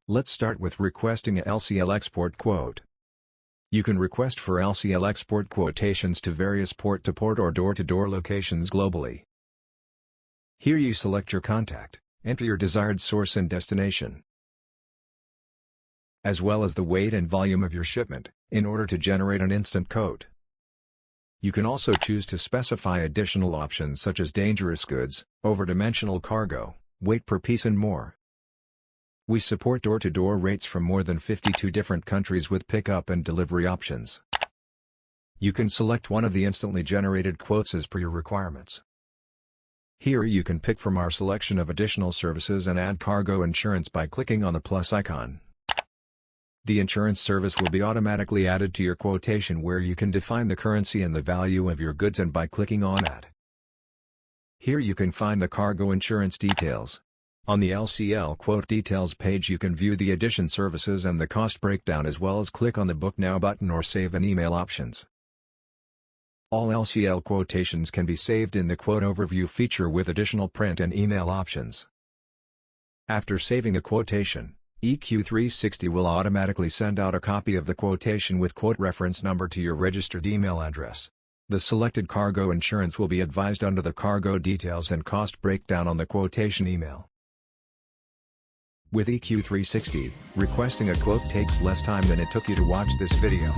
Let's start with requesting a LCL export quote. You can request for LCL export quotations to various port-to-port or door-to-door locations globally. Here you select your contact, enter your desired source and destination, as well as the weight and volume of your shipment, in order to generate an instant quote. You can also choose to specify additional options such as dangerous goods, overdimensional cargo, weight per piece and more. We support door-to-door rates from more than 52 different countries with pickup and delivery options. You can select one of the instantly generated quotes as per your requirements. Here you can pick from our selection of additional services and add cargo insurance by clicking on the plus icon. The insurance service will be automatically added to your quotation, where you can define the currency and the value of your goods and by clicking on Add. Here you can find the cargo insurance details. On the LCL quote details page you can view the addition services and the cost breakdown, as well as click on the Book Now button or Save an Email options. All LCL quotations can be saved in the Quote Overview feature with additional print and email options. After saving a quotation, ECU360 will automatically send out a copy of the quotation with quote reference number to your registered email address. The selected cargo insurance will be advised under the cargo details and cost breakdown on the quotation email. With ECU360, requesting a quote takes less time than it took you to watch this video.